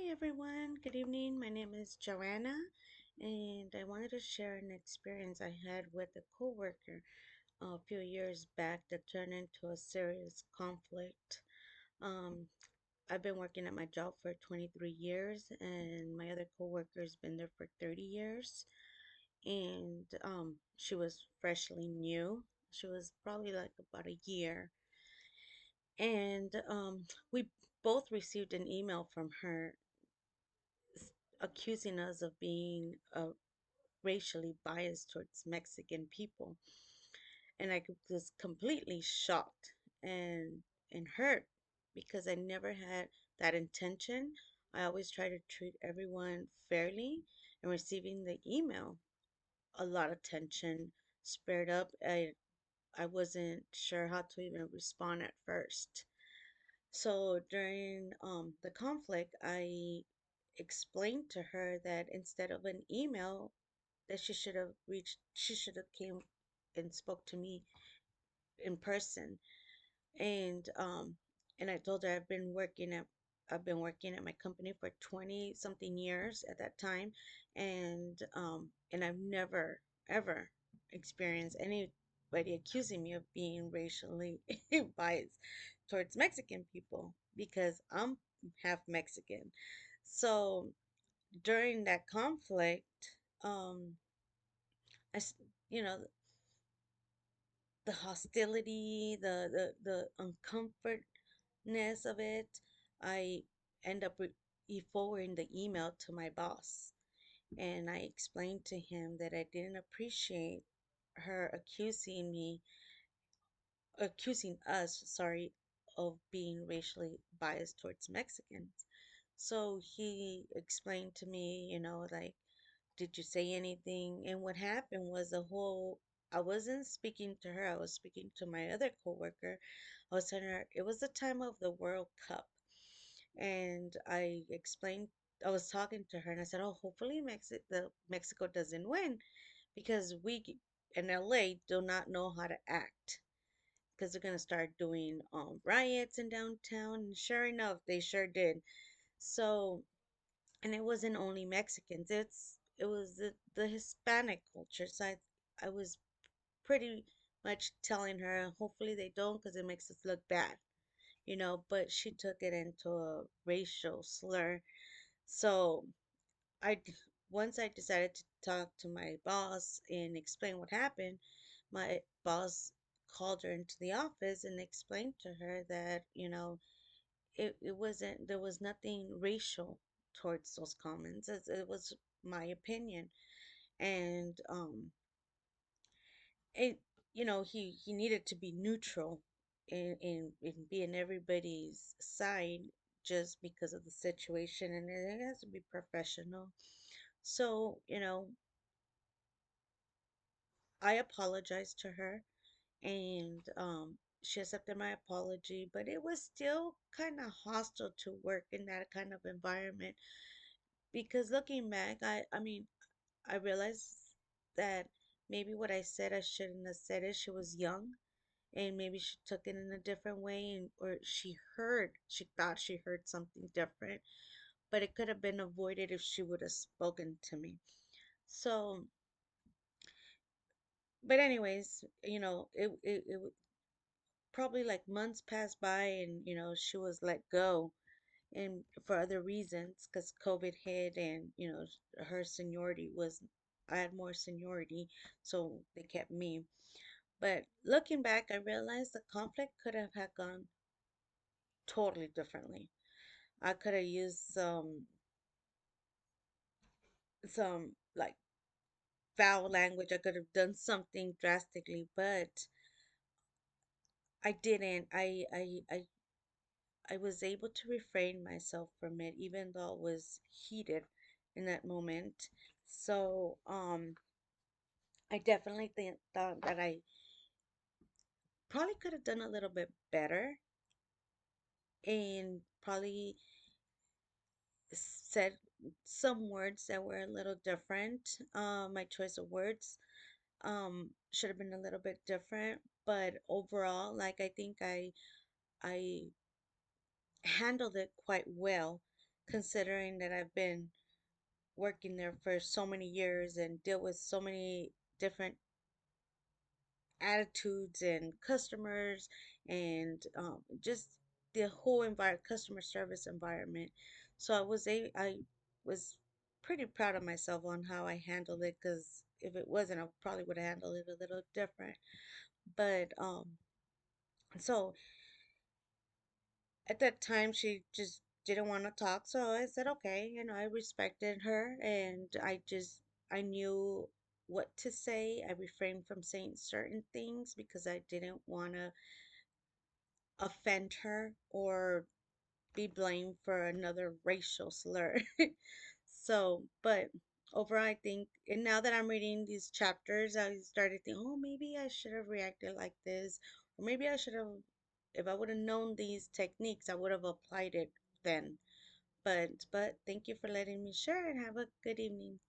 everyone, good evening. My name is Joanna, and I wanted to share an experience I had with a coworker a few years back that turned into a serious conflict. Um, I've been working at my job for 23 years, and my other coworker's been there for 30 years. And she was freshly new. She was probably like about a year. And we both received an email from her accusing us of being racially biased towards Mexican people. And I was completely shocked and hurt because I never had that intention. I always try to treat everyone fairly, and receiving the email, a lot of tension spread up. I wasn't sure how to even respond at first. So during the conflict, I explained to her that instead of an email, that she should have came and spoke to me in person. And I told her I've been working at my company for 20 something years at that time, and I've never ever experienced anybody accusing me of being racially biased towards Mexican people because I'm half Mexican. So during that conflict, um, I, s- you know, the hostility, the uncomfortness of it, I end up forwarding the email to my boss. And I explained to him that I didn't appreciate her accusing us, sorry, of being racially biased towards Mexicans. So he explained to me, like, did you say anything? And what happened was I wasn't speaking to her, I was speaking to my other coworker. I was telling her it was the time of the World Cup. And I was talking to her and I said, oh, hopefully Mexico doesn't win because in LA do not know how to act because they're going to start doing riots in downtown. And sure enough, they sure did. So, and it wasn't only Mexicans. It was the Hispanic culture. So I was pretty much telling her, hopefully they don't, because it makes us look bad, But she took it into a racial slur. So I, d- once I decided to talk to my boss and explain what happened, my boss called her into the office and explained to her that, it wasn't, there was nothing racial towards those comments. It was my opinion. And it, he needed to be neutral in being everybody's side just because of the situation, and it has to be professional. So, I apologized to her, and she accepted my apology, but it was still kind of hostile to work in that kind of environment because looking back, I mean, I realized that maybe what I said, I shouldn't have said it. She was young, and maybe she took it in a different way, and or she thought she heard something different, but it could have been avoided if she would have spoken to me. So, but anyways, it probably like months passed by, and she was let go, and for other reasons because COVID hit, and her seniority was, I had more seniority, so they kept me. But looking back, I realized the conflict could have had gone totally differently. I could have used some like foul language. I could have done something drastically, but I didn't. I was able to refrain myself from it, even though it was heated in that moment. So, I definitely thought that I probably could have done a little bit better and probably said some words that were a little different. My choice of words should have been a little bit different, but overall, like I think I handled it quite well considering that I've been working there for so many years and deal with so many different attitudes and customers and just the whole customer service environment. So I was pretty proud of myself on how I handled it, because if it wasn't, I probably would have handled it a little different. But so at that time, she just didn't want to talk. So I said, okay, I respected her, and I knew what to say. I refrained from saying certain things because I didn't want to offend her or be blamed for another racial slur. So, but overall, I think, and now that I'm reading these chapters, I started thinking, oh, maybe I should have reacted like this, or maybe I should have, if I would have known these techniques, I would have applied it then. But thank you for letting me share, and have a good evening.